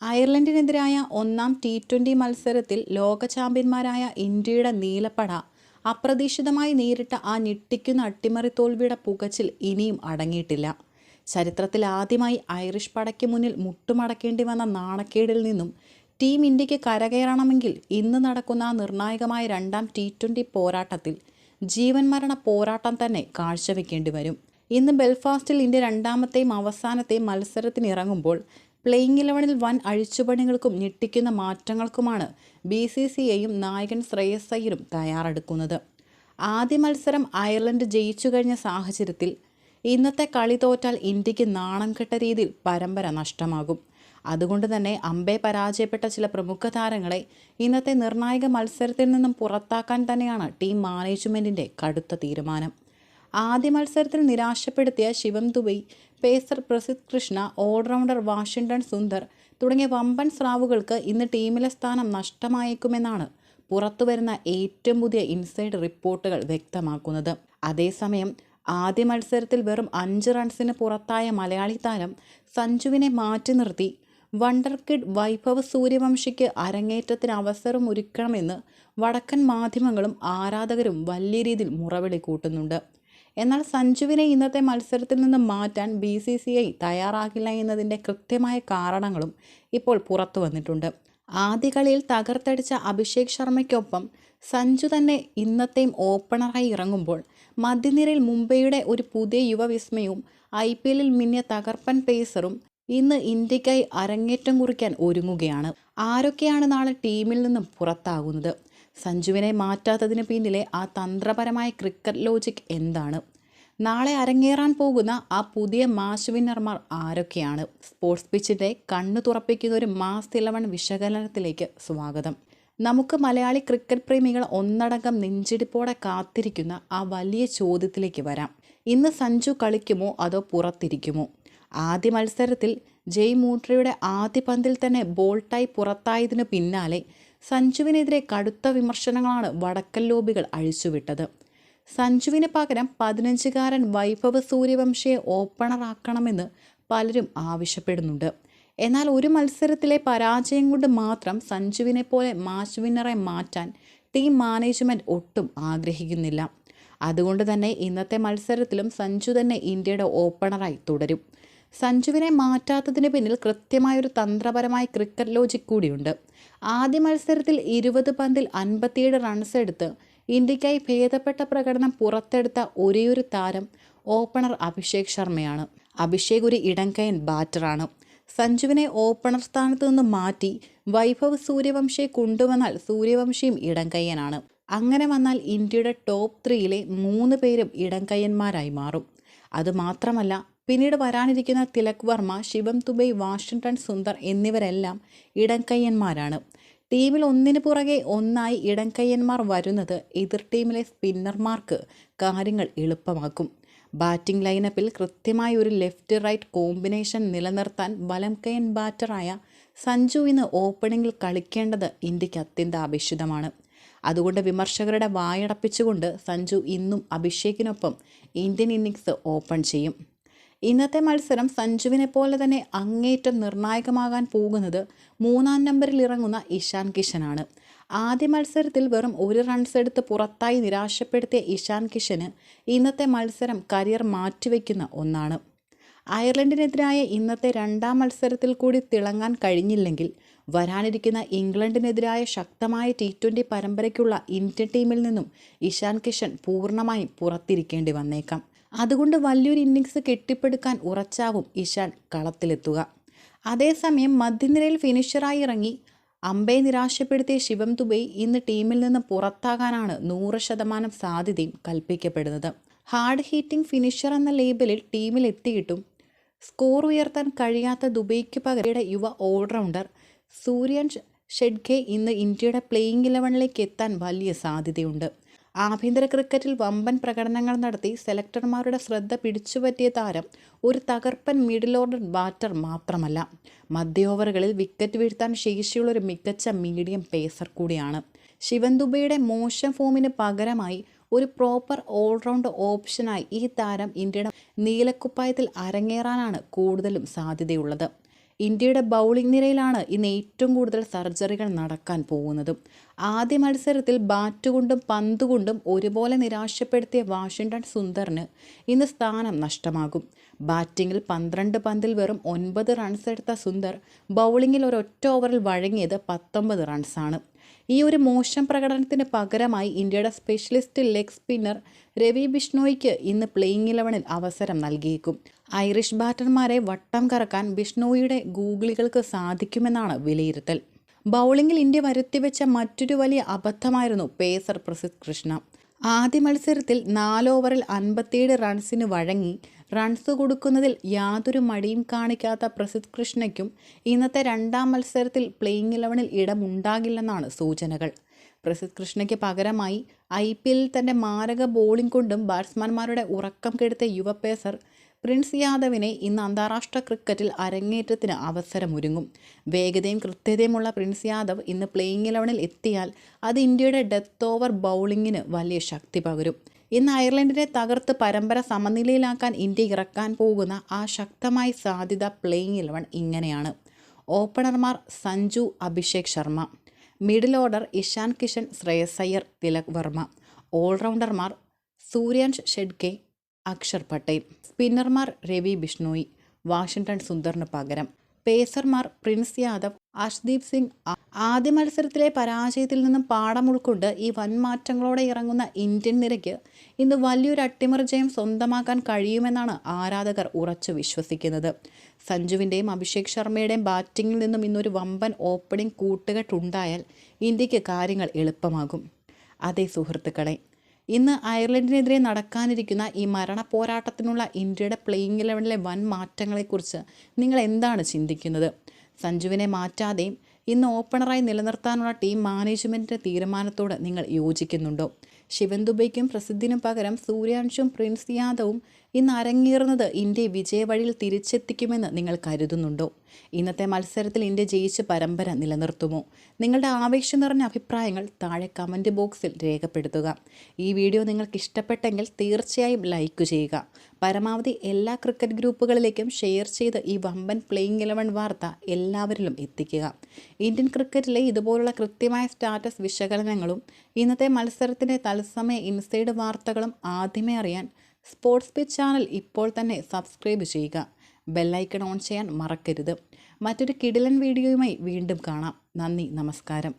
അയർലൻഡിനെതിരായ ഒന്നാം T20 മത്സരത്തിൽ ലോക ചാമ്പ്യന്മാരായ ഇന്ത്യയുടെ നീലപ്പട അപ്രതീക്ഷിതമായി നേരിട്ട ആ ഞെട്ടിക്കുന്ന അട്ടിമറി തോൽവിയുടെ പുകച്ചിൽ ഇനിയും അടങ്ങിയിട്ടില്ല. ചരിത്രത്തിൽ ആദ്യമായി ഐറിഷ് പടയ്ക്ക് മുന്നിൽ മുട്ടുമടക്കേണ്ടി വന്ന നാണക്കേടിൽ നിന്നും ടീം ഇന്ത്യക്ക് കരകയറണമെങ്കിൽ ഇന്ന് നടക്കുന്ന ആ നിർണായകമായ രണ്ടാം T20 പോരാട്ടത്തിൽ ജീവൻ മരണ പോരാട്ടം തന്നെ കാഴ്ചവെക്കേണ്ടി വരും. ഇന്ന് ബെൽഫാസ്റ്റിൽ ഇന്ത്യ രണ്ടാമത്തെയും അവസാനത്തെയും മത്സരത്തിനിറങ്ങുമ്പോൾ പ്ലേയിങ് 11-ൽ വൻ അഴിച്ചുപണികൾക്കും ഞെട്ടിക്കുന്ന മാറ്റങ്ങൾക്കുമാണ് BCCIയും നായകൻ ശ്രേയസ് അയ്യരും തയ്യാറെടുക്കുന്നത്. ആദ്യ മത്സരം അയർലൻഡ് ജയിച്ചു കഴിഞ്ഞ സാഹചര്യത്തിൽ ഇന്നത്തെ കളി തോറ്റാൽ ഇന്ത്യക്ക് നാണം കെട്ട രീതിയിൽ പരമ്പര നഷ്ടമാകും. അതുകൊണ്ട് തന്നെ അമ്പെ പരാജയപ്പെട്ട ചില പ്രമുഖ താരങ്ങളെ ഇന്നത്തെ നിർണായക മത്സരത്തിൽ നിന്നും പുറത്താക്കാൻ തന്നെയാണ് ടീം മാനേജ്മെൻറ്റിൻ്റെ കടുത്ത തീരുമാനം. ആദ്യ മത്സരത്തിൽ നിരാശപ്പെടുത്തിയ Shivam Dube, pacer Prasidh Krishna, allrounder Washington Sundar തുടങ്ങിയ വമ്പൻ സ്രാവുകൾക്ക് ഇന്ന് ടീമിലെ സ്ഥാനം നഷ്ടമായേക്കുമെന്നാണ് പുറത്തുവരുന്ന ഏറ്റവും പുതിയ ഇൻസൈഡ് റിപ്പോർട്ടുകൾ വ്യക്തമാക്കുന്നത്. അതേസമയം ആദ്യ മത്സരത്തിൽ വെറും 5 റൺസിന് പുറത്തായ മലയാളി താരം സഞ്ജുവിനെ മാറ്റി നിർത്തി വണ്ടർ കിഡ് വൈഭവ് സൂര്യവംശിക്ക് അരങ്ങേറ്റത്തിന് അവസരം ഒരുക്കണമെന്ന് വടക്കൻ മാധ്യമങ്ങളും ആരാധകരും വലിയ രീതിയിൽ മുറവിളി കൂട്ടുന്നുണ്ട്. എന്നാൽ സഞ്ജുവിനെ ഇന്നത്തെ മത്സരത്തിൽ നിന്ന് മാറ്റാൻ BCCI തയ്യാറാകില്ല എന്നതിൻ്റെ കൃത്യമായ കാരണങ്ങളും ഇപ്പോൾ പുറത്തു വന്നിട്ടുണ്ട്. ആദ്യ കളിയിൽ തകർത്തടിച്ച അഭിഷേക് ശർമ്മയ്ക്കൊപ്പം സഞ്ജു തന്നെ ഇന്നത്തെയും ഓപ്പണറായി ഇറങ്ങുമ്പോൾ മധ്യനിരയിൽ മുംബൈയുടെ ഒരു പുതിയ യുവവിസ്മയവും IPLൽ മിന്നിയ തകർപ്പൻ പേസറും ഇന്ന് ഇന്ത്യക്കായി അരങ്ങേറ്റം കുറിക്കാൻ ഒരുങ്ങുകയാണ്. ആരൊക്കെയാണ് നാളെ ടീമിൽ നിന്നും പുറത്താകുന്നത്? സഞ്ജുവിനെ മാറ്റാത്തതിന് പിന്നിലെ ആ തന്ത്രപരമായ ക്രിക്കറ്റ് ലോജിക് എന്താണ്? നാളെ അരങ്ങേറാൻ പോകുന്ന ആ പുതിയ മാച്ച് വിന്നർമാർ ആരൊക്കെയാണ്? സ്പോർട്സ് പിച്ചിൻ്റെ കണ്ണു തുറപ്പിക്കുന്ന ഒരു മാസ് 11 വിശകലനത്തിലേക്ക് സ്വാഗതം. നമുക്ക് മലയാളി ക്രിക്കറ്റ് പ്രേമികൾ ഒന്നടങ്കം നെഞ്ചിടിപ്പോടെ കാത്തിരിക്കുന്ന ആ വലിയ ചോദ്യത്തിലേക്ക് വരാം. ഇന്ന് സഞ്ജു കളിക്കുമോ അതോ പുറത്തിരിക്കുമോ? ആദ്യ മത്സരത്തിൽ ജയ് മൂട്രയുടെ ആദ്യ പന്തിൽ തന്നെ ബോൾട്ടായി പുറത്തായതിനു പിന്നാലെ സഞ്ജുവിനെതിരെ കടുത്ത വിമർശനങ്ങളാണ് വടക്കൻ ലോബികൾ അഴിച്ചുവിട്ടത്. സഞ്ജുവിന് പകരം 15-കാരൻ വൈഭവ് സൂര്യവംശിയെ ഓപ്പണറാക്കണമെന്ന് പലരും ആവശ്യപ്പെടുന്നുണ്ട്. എന്നാൽ ഒരു മത്സരത്തിലെ പരാജയം കൊണ്ട് മാത്രം സഞ്ജുവിനെ പോലെ മാച്ച് വിന്നറെ മാറ്റാൻ ടീം മാനേജ്മെൻറ്റ് ഒട്ടും ആഗ്രഹിക്കുന്നില്ല. അതുകൊണ്ട് തന്നെ ഇന്നത്തെ മത്സരത്തിലും സഞ്ജു തന്നെ ഇന്ത്യയുടെ ഓപ്പണറായി തുടരും. സഞ്ജുവിനെ മാറ്റാത്തതിന് പിന്നിൽ കൃത്യമായൊരു തന്ത്രപരമായ ക്രിക്കറ്റ് ലോജിക് കൂടിയുണ്ട്. ആദ്യ മത്സരത്തിൽ 20 പന്തിൽ 57 റൺസ് എടുത്ത് ഇന്ത്യക്കായി ഭേദപ്പെട്ട പ്രകടനം പുറത്തെടുത്ത ഒരേയൊരു താരം ഓപ്പണർ അഭിഷേക് ശർമ്മയാണ്. അഭിഷേക് ഒരു ഇടംകൈയൻ ബാറ്ററാണ്. സഞ്ജുവിനെ ഓപ്പണർ സ്ഥാനത്ത് നിന്ന് മാറ്റി വൈഭവ് സൂര്യവംശിയെ കൊണ്ടുവന്നാൽ സൂര്യവംശിയും ഇടംകൈയനാണ്. അങ്ങനെ വന്നാൽ ഇന്ത്യയുടെ ടോപ്പ് 3-ലെ 3 പേരും ഇടംകൈയന്മാരായി മാറും. അതുമാത്രമല്ല, പിന്നീട് വരാനിരിക്കുന്ന തിലക് വർമ്മ, ശിവം ദുബെ, വാഷിംഗ്ടൺ സുന്ദർ എന്നിവരെല്ലാം ഇടംകൈയന്മാരാണ്. ടീമിൽ ഒന്നിനു പുറകെ ഒന്നായി ഇടംകൈയന്മാർ വരുന്നത് എതിർ ടീമിലെ സ്പിന്നർമാർക്ക് കാര്യങ്ങൾ എളുപ്പമാക്കും. ബാറ്റിംഗ് ലൈനപ്പിൽ കൃത്യമായ ഒരു ലെഫ്റ്റ് റൈറ്റ് കോമ്പിനേഷൻ നിലനിർത്താൻ വലംകൈയൻ ബാറ്ററായ സഞ്ജു ഇന്ന് ഓപ്പണിങ്ങിൽ കളിക്കേണ്ടത് ഇന്ത്യക്ക് അത്യന്താപേക്ഷിതമാണ്. അതുകൊണ്ട് വിമർശകരുടെ വായടപ്പിച്ചുകൊണ്ട് സഞ്ജു ഇന്നും അഭിഷേകിനൊപ്പം ഇന്ത്യൻ ഇന്നിങ്സ് ഓപ്പൺ ചെയ്യും. ഇന്നത്തെ മത്സരം സഞ്ജുവിനെ പോലെ തന്നെ അങ്ങേയറ്റം നിർണായകമാകാൻ പോകുന്നത് 3-ാം നമ്പറിൽ ഇറങ്ങുന്ന ഇഷാൻ കിഷനാണ്. ആദ്യ മത്സരത്തിൽ വെറും 1 റൺസ് എടുത്ത് പുറത്തായി നിരാശപ്പെടുത്തിയ ഇഷാൻ കിഷന് ഇന്നത്തെ മത്സരം കരിയർ മാറ്റിവെക്കുന്ന ഒന്നാണ്. അയർലൻഡിനെതിരായ ഇന്നത്തെ രണ്ടാം മത്സരത്തിൽ കൂടി തിളങ്ങാൻ കഴിഞ്ഞില്ലെങ്കിൽ വരാനിരിക്കുന്ന ഇംഗ്ലണ്ടിനെതിരായ ശക്തമായ T20 പരമ്പരയ്ക്കുള്ള ഇന്ത്യൻ ടീമിൽ നിന്നും ഇഷാൻ കിഷൻ പൂർണ്ണമായും പുറത്തിരിക്കേണ്ടി വന്നേക്കാം. അതുകൊണ്ട് വലിയൊരു ഇന്നിങ്സ് കെട്ടിപ്പടുക്കാൻ ഉറച്ചാവും ഇഷാൻ കളത്തിലെത്തുക. അതേസമയം മധ്യനിരയിൽ ഫിനിഷറായി ഇറങ്ങി അമ്പെ നിരാശപ്പെടുത്തിയ ശിവം ദുബെ ഇന്ന് ടീമിൽ നിന്ന് പുറത്താകാനാണ് 100% സാധ്യതയും കൽപ്പിക്കപ്പെടുന്നത്. ഹാർഡ് ഹീറ്റിംഗ് ഫിനിഷർ എന്ന ലേബലിൽ ടീമിൽ എത്തിയിട്ടും സ്കോർ ഉയർത്താൻ കഴിയാത്ത ദുബൈക്ക് പകരം യുവ ഓൾറൗണ്ടർ സൂര്യൻ ഷെഡ്ഗെ ഇന്ന് ഇന്ത്യയുടെ പ്ലേയിങ് 11-ലേക്ക് എത്താൻ വലിയ സാധ്യതയുണ്ട്. ആഭ്യന്തര ക്രിക്കറ്റിൽ വമ്പൻ പ്രകടനങ്ങൾ നടത്തി സെലക്ടർമാരുടെ ശ്രദ്ധ പിടിച്ചുപറ്റിയ താരം ഒരു തകർപ്പൻ മിഡിൽ ഓർഡർ ബാറ്റർ മാത്രമല്ല, മധ്യ ഓവറുകളിൽ വിക്കറ്റ് വീഴ്ത്താൻ ശേഷിയുള്ളൊരു മികച്ച മീഡിയം പേസർ കൂടിയാണ്. ശിവൻ ദുബെയുടെ മോശം ഫോമിന് പകരമായി ഒരു പ്രോപ്പർ ഓൾറൗണ്ട് ഓപ്ഷനായി ഈ താരം ഇന്ത്യയുടെ നീലക്കുപ്പായത്തിൽ അരങ്ങേറാനാണ് കൂടുതലും സാധ്യതയുള്ളത്. ഇന്ത്യയുടെ ബൗളിംഗ് നിരയിലാണ് ഇന്ന് ഏറ്റവും കൂടുതൽ സർജറികൾ നടക്കാൻ പോകുന്നതും. ആദ്യ മത്സരത്തിൽ ബാറ്റ് കൊണ്ടും പന്ത് കൊണ്ടും ഒരുപോലെ നിരാശപ്പെടുത്തിയ വാഷിംഗ്ടൺ സുന്ദറിന് ഇന്ന് സ്ഥാനം നഷ്ടമാകും. ബാറ്റിങ്ങിൽ 12 പന്തിൽ വെറും 9 റൺസ് എടുത്ത സുന്ദർ ബൗളിങ്ങിൽ ഒരൊറ്റ ഓവറിൽ വഴങ്ങിയത് 19 റൺസാണ്. ഈ ഒരു മോശം പ്രകടനത്തിന് പകരമായി ഇന്ത്യയുടെ സ്പെഷ്യലിസ്റ്റ് ലെഗ് സ്പിന്നർ രവി ബിഷ്ണോയിക്ക് ഇന്ന് പ്ലേയിങ് 11-ൽ അവസരം നൽകിയേക്കും. ഐറിഷ് ബാറ്റർമാരെ വട്ടം കറക്കാൻ ബിഷ്ണോയിയുടെ ഗൂഗിളികൾക്ക് സാധിക്കുമെന്നാണ് വിലയിരുത്തൽ. ബൗളിങ്ങിൽ ഇന്ത്യ വരുത്തിവെച്ച മറ്റൊരു വലിയ അബദ്ധമായിരുന്നു പേസർ പ്രസിദ്ധ് കൃഷ്ണ. ആദ്യ മത്സരത്തിൽ 4 ഓവറിൽ 57 റൺസിന് വഴങ്ങി റൺസ് കൊടുക്കുന്നതിൽ യാതൊരു മടിയും കാണിക്കാത്ത പ്രസിദ്ധ് കൃഷ്ണയ്ക്കും ഇന്നത്തെ രണ്ടാം മത്സരത്തിൽ പ്ലേയിങ് 11-ൽ ഇടമുണ്ടാകില്ലെന്നാണ് സൂചനകൾ. പ്രസിദ്ധ് കൃഷ്ണയ്ക്ക് പകരമായി IPL-ൽ തൻ്റെ മാരക ബോളിംഗ് കൊണ്ടും ബാറ്റ്സ്മാൻമാരുടെ ഉറക്കം കെടുത്തിയ യുവ പേസർ പ്രിൻസ് യാദവിനെ ഇന്ന് അന്താരാഷ്ട്ര ക്രിക്കറ്റിൽ അരങ്ങേറ്റത്തിന് അവസരമൊരുങ്ങും. വേഗതയും കൃത്യതയുമുള്ള പ്രിൻസ് യാദവ് ഇന്ന് പ്ലേയിങ് 11-ൽ എത്തിയാൽ അത് ഇന്ത്യയുടെ ഡെത്ത് ഓവർ ബൗളിങ്ങിന് വലിയ ശക്തി പകരും. ഇന്ന് അയർലൻഡിനെ തകർത്ത് പരമ്പര സമനിലയിലാക്കാൻ ഇന്ത്യ ഇറക്കാൻ പോകുന്ന ആ ശക്തമായ സാധ്യത പ്ലേയിങ് 11 ഇങ്ങനെയാണ്. ഓപ്പണർമാർ സഞ്ജു, അഭിഷേക് ശർമ്മ. Middle order Ishan Kishan, Shreyas Iyer, Tilak Varma. ഓൾറൗണ്ടർമാർ സൂര്യാൻഷ് ഷെഡ്കെ, അക്ഷർ പട്ടേൽ. സ്പിന്നർമാർ രവി ബിഷ്ണോയി, വാഷിംഗ്ടൺ സുന്ദറിന് പകരം. പേസർമാർ പ്രിൻസ് യാദവ്, അർഷ്ദീപ് സിംഗ്. ആദ്യ മത്സരത്തിലെ പരാജയത്തിൽ നിന്നും പാഠം ഉൾക്കൊണ്ട് ഈ വൻ മാറ്റങ്ങളോടെ ഇറങ്ങുന്ന ഇന്ത്യൻ നിരയ്ക്ക് ഇന്ന് വലിയൊരു അട്ടിമറി ജയം സ്വന്തമാക്കാൻ കഴിയുമെന്നാണ് ആരാധകർ ഉറച്ചു വിശ്വസിക്കുന്നത്. സഞ്ജുവിൻ്റെയും അഭിഷേക് ശർമ്മയുടെയും ബാറ്റിങ്ങിൽ നിന്നും ഇന്നൊരു വമ്പൻ ഓപ്പണിംഗ് കൂട്ടുകെട്ടുണ്ടായാൽ ഇന്ത്യക്ക് കാര്യങ്ങൾ എളുപ്പമാകും. അതേ സുഹൃത്തുക്കളെ, ഇന്ന് അയർലൻഡിനെതിരെ നടക്കാനിരിക്കുന്ന ഈ മരണ പോരാട്ടത്തിനുള്ള ഇന്ത്യയുടെ പ്ലേയിങ് 11-ലെ വൻ മാറ്റങ്ങളെക്കുറിച്ച് നിങ്ങൾ എന്താണ് ചിന്തിക്കുന്നത്? സഞ്ജുവിനെ മാറ്റാതെയും ഇന്ന് ഓപ്പണറായി നിലനിർത്താനുള്ള ടീം മാനേജ്മെൻറ്റിൻ്റെ തീരുമാനത്തോട് നിങ്ങൾ യോജിക്കുന്നുണ്ടോ? ശിവൻ ദുബൈക്കും പ്രസിദ്ധിനും പകരം സൂര്യാൻഷും പ്രിൻസ് യാദവും ഇന്ന് അരങ്ങേറുന്നത് ഇന്ത്യയെ വിജയവഴിയിൽ തിരിച്ചെത്തിക്കുമെന്ന് നിങ്ങൾ കരുതുന്നുണ്ടോ? ഇന്നത്തെ മത്സരത്തിൽ ഇന്ത്യ ജയിച്ച് പരമ്പര നിലനിർത്തുമോ? നിങ്ങളുടെ ആവേശം നിറഞ്ഞ അഭിപ്രായങ്ങൾ താഴെ കമൻറ്റ് ബോക്സിൽ രേഖപ്പെടുത്തുക. ഈ വീഡിയോ നിങ്ങൾക്ക് ഇഷ്ടപ്പെട്ടെങ്കിൽ തീർച്ചയായും ലൈക്ക് ചെയ്യുക. പരമാവധി എല്ലാ ക്രിക്കറ്റ് ഗ്രൂപ്പുകളിലേക്കും ഷെയർ ചെയ്ത് ഈ വമ്പൻ പ്ലേയിങ് 11 വാർത്ത എല്ലാവരിലും എത്തിക്കുക. ഇന്ത്യൻ ക്രിക്കറ്റിലെ ഇതുപോലുള്ള കൃത്യമായ സ്റ്റാറ്റസ് വിശകലനങ്ങളും ഇന്നത്തെ മത്സരത്തിൻ്റെ തത്സമയ ഇൻസൈഡ് വാർത്തകളും ആദ്യമേ അറിയാൻ സ്പോർട്സ് പിച്ച് ചാനൽ ഇപ്പോൾ തന്നെ സബ്സ്ക്രൈബ് ചെയ്യുക. ബെല്ലൈക്കൺ ഓൺ ചെയ്യാൻ മറക്കരുത്. മറ്റൊരു കിടിലൻ വീഡിയോയുമായി വീണ്ടും കാണാം. നന്ദി, നമസ്കാരം.